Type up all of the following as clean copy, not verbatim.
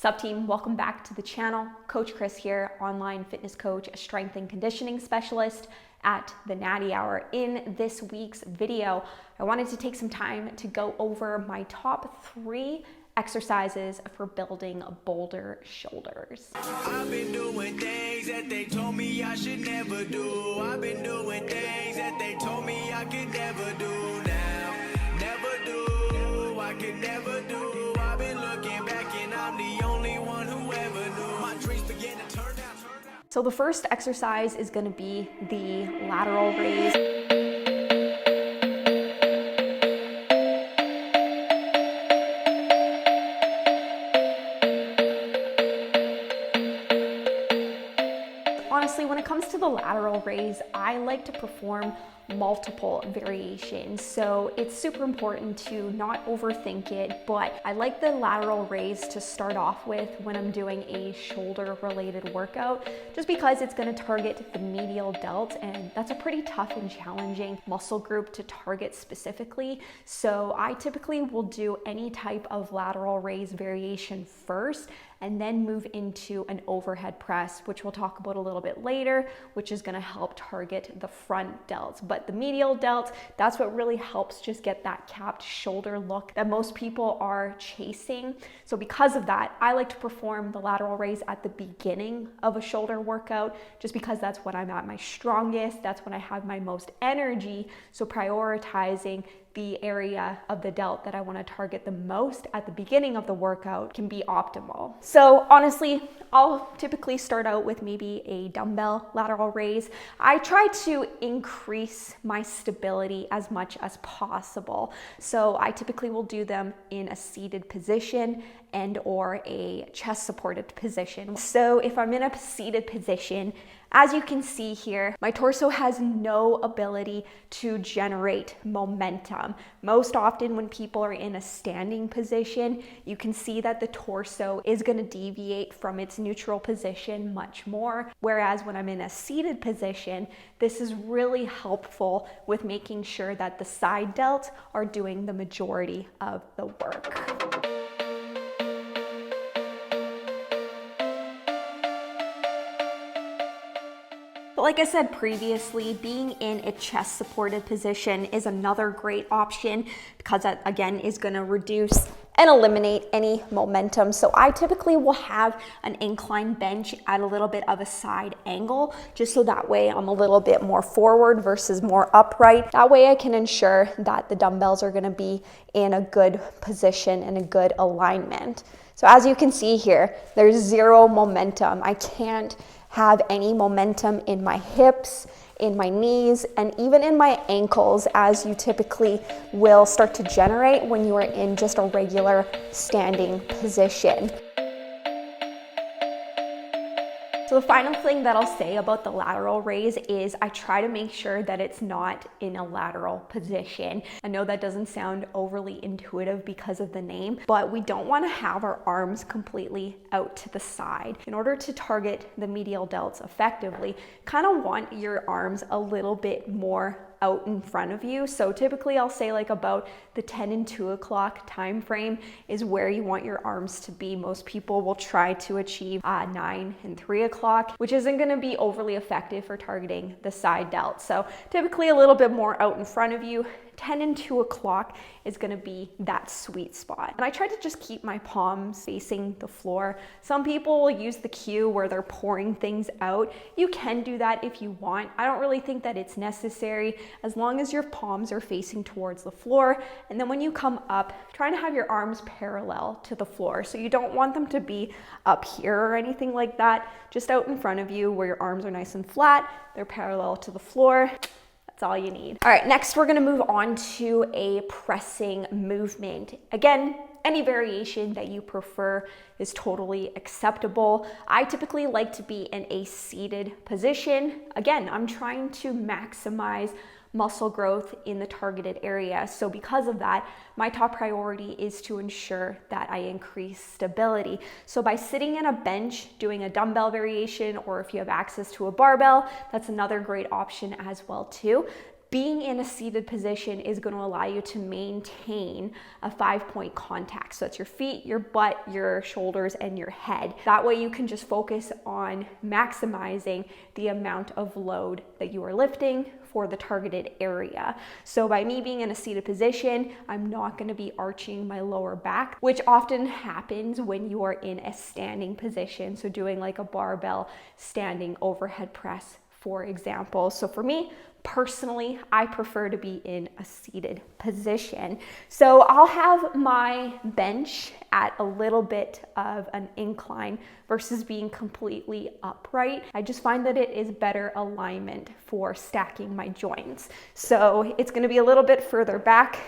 What's up, team? Welcome back to the channel. Coach Krys here, online fitness coach, strength and conditioning specialist at the Natty Hour. In this week's video, I wanted to take some time to go over my top 3 exercises for building boulder shoulders. I've been doing things that they told me I should never do. I've been doing things that they told me I could never do now. Never do, I could never do. I've been looking back and I'm the only one who ever knew. My dreams began to turn out. So the first exercise is going to be the lateral raise. Honestly, when it comes to the lateral raise, I like to perform multiple variations. So it's super important to not overthink it, but I like the lateral raise to start off with when I'm doing a shoulder related workout, just because it's going to target the medial delt, and that's a pretty tough and challenging muscle group to target specifically. So I typically will do any type of lateral raise variation first, and then move into an overhead press, which we'll talk about a little bit later, which is gonna help target the front delt. But the medial delt, that's what really helps just get that capped shoulder look that most people are chasing. So because of that, I like to perform the lateral raise at the beginning of a shoulder workout, just because that's when I'm at my strongest, that's when I have my most energy. So prioritizing the area of the delt that I want to target the most at the beginning of the workout can be optimal. So honestly, I'll typically start out with maybe a dumbbell lateral raise. I try to increase my stability as much as possible. So I typically will do them in a seated position and or a chest supported position. So if I'm in a seated position, as you can see here, my torso has no ability to generate momentum. Most often when people are in a standing position, you can see that the torso is going to deviate from its neutral position much more. Whereas when I'm in a seated position, this is really helpful with making sure that the side delt are doing the majority of the work. But like I said previously, being in a chest supported position is another great option, because that again is going to reduce and eliminate any momentum. So I typically will have an incline bench at a little bit of a side angle, just so that way I'm a little bit more forward versus more upright. That way I can ensure that the dumbbells are going to be in a good position and a good alignment. So as you can see here, there's zero momentum. I can't have any momentum in my hips, in my knees, and even in my ankles, as you typically will start to generate when you are in just a regular standing position. So the final thing that I'll say about the lateral raise is I try to make sure that it's not in a lateral position. I know that doesn't sound overly intuitive because of the name, but we don't want to have our arms completely out to the side. In order to target the medial delts effectively, kind of want your arms a little bit more out in front of you. So typically I'll say like about the 10 and 2 o'clock time frame is where you want your arms to be. Most people will try to achieve 9 and 3 o'clock, which isn't going to be overly effective for targeting the side delt. So typically a little bit more out in front of you. 10 and 2 o'clock is going to be that sweet spot. And I try to just keep my palms facing the floor. Some people will use the cue where they're pouring things out. You can do that if you want. I don't really think that it's necessary, as long as your palms are facing towards the floor. And then when you come up, try to have your arms parallel to the floor. So you don't want them to be up here or anything like that, just out in front of you where your arms are nice and flat. They're parallel to the floor. That's all you need. All right, next we're gonna move on to a pressing movement. Again, any variation that you prefer is totally acceptable. I typically like to be in a seated position. Again, I'm trying to maximize muscle growth in the targeted area. So because of that, my top priority is to ensure that I increase stability. So by sitting in a bench, doing a dumbbell variation, or if you have access to a barbell, that's another great option as well too. being in a seated position is going to allow you to maintain a 5-point contact. So that's your feet, your butt, your shoulders, and your head. That way you can just focus on maximizing the amount of load that you are lifting for the targeted area. So by me being in a seated position, I'm not going to be arching my lower back, which often happens when you are in a standing position. So doing like a barbell standing overhead press, for example. So for me, personally, I prefer to be in a seated position. So I'll have my bench at a little bit of an incline versus being completely upright. I just find that it is better alignment for stacking my joints. So it's going to be a little bit further back,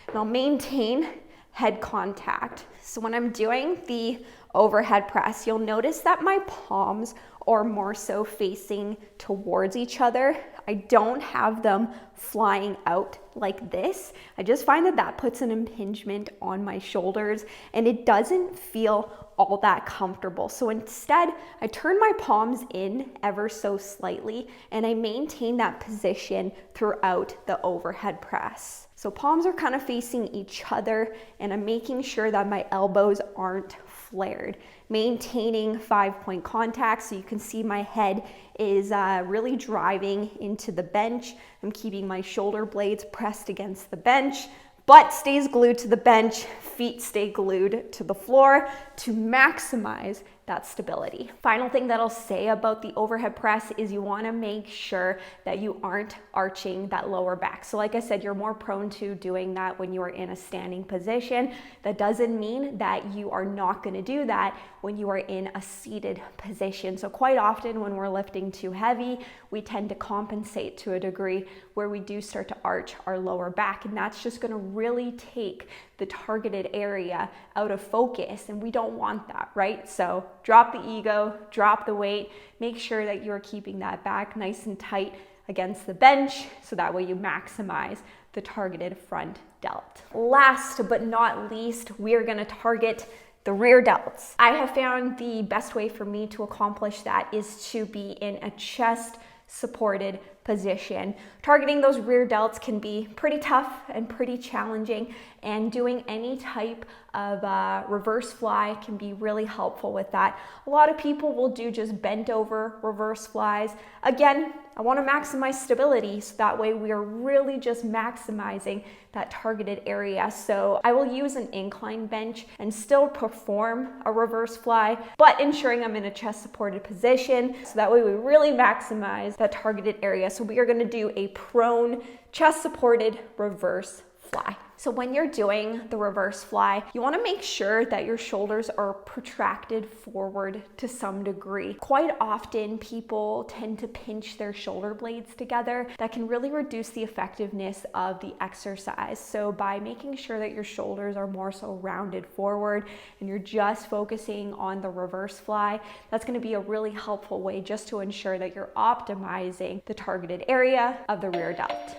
and I'll maintain head contact. So when I'm doing the overhead press, you'll notice that my palms are more so facing towards each other. I don't have them flying out like this. I just find that that puts an impingement on my shoulders and it doesn't feel all that comfortable. So instead, I turn my palms in ever so slightly and I maintain that position throughout the overhead press. So palms are kind of facing each other and I'm making sure that my elbows aren't flared. Maintaining 5-point contact so you can see my head is really driving into the bench. I'm keeping my shoulder blades pressed against the bench. Butt stays glued to the bench, feet stay glued to the floor to maximize that stability. Final thing that I'll say about the overhead press is you want to make sure that you aren't arching that lower back. So like I said, you're more prone to doing that when you are in a standing position. That doesn't mean that you are not going to do that when you are in a seated position. So quite often when we're lifting too heavy, we tend to compensate to a degree where we do start to arch our lower back, and that's just going to really take the targeted area out of focus, and we don't want that, right? So drop the ego, drop the weight, make sure that you're keeping that back nice and tight against the bench so that way you maximize the targeted front delt. Last but not least, we're going to target the rear delts. I have found the best way for me to accomplish that is to be in a chest supported position. Targeting those rear delts can be pretty tough and pretty challenging, and doing any type of reverse fly can be really helpful with that. A lot of people will do just bent over reverse flies. Again, I want to maximize stability so that way we are really just maximizing that targeted area. So I will use an incline bench and still perform a reverse fly, but ensuring I'm in a chest supported position so that way we really maximize that targeted area. So we are going to do a prone chest supported reverse fly. So when you're doing the reverse fly, you want to make sure that your shoulders are protracted forward to some degree. Quite often people tend to pinch their shoulder blades together. That can really reduce the effectiveness of the exercise. So by making sure that your shoulders are more so rounded forward and you're just focusing on the reverse fly, that's going to be a really helpful way just to ensure that you're optimizing the targeted area of the rear delt.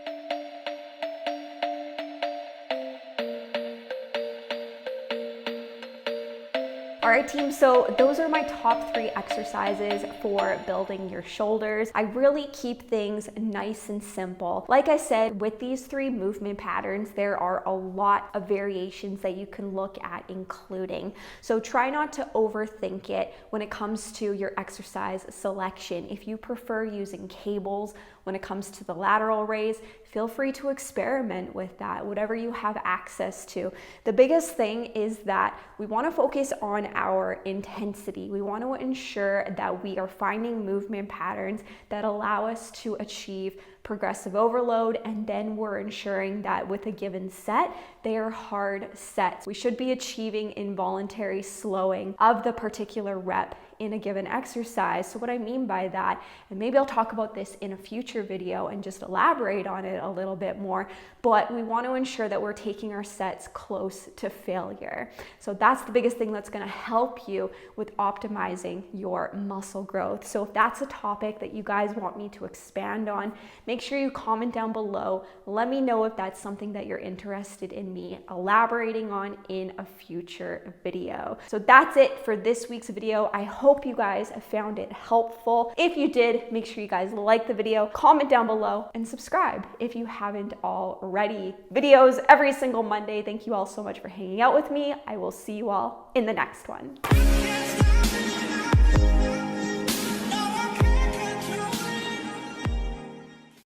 All right, team, so those are my top 3 exercises for building your shoulders. I really keep things nice and simple. Like I said, with these 3 movement patterns, there are a lot of variations that you can look at including. So try not to overthink it when it comes to your exercise selection. If you prefer using cables when it comes to the lateral raise, feel free to experiment with that, whatever you have access to. The biggest thing is that we want to focus on our intensity. We want to ensure that we are finding movement patterns that allow us to achieve progressive overload, and then we're ensuring that with a given set, they are hard sets. We should be achieving involuntary slowing of the particular rep in a given exercise. So what I mean by that, and maybe I'll talk about this in a future video and just elaborate on it a little bit more, but we want to ensure that we're taking our sets close to failure. So that's the biggest thing that's going to help you with optimizing your muscle growth. So if that's a topic that you guys want me to expand on, make sure you comment down below. Let me know if that's something that you're interested in me elaborating on in a future video. So that's it for this week's video. I hope you guys found it helpful. If you did, make sure you guys like the video, comment down below, and subscribe if you haven't already. Videos every single Monday. Thank you all so much for hanging out with me. I will see you all in the next one.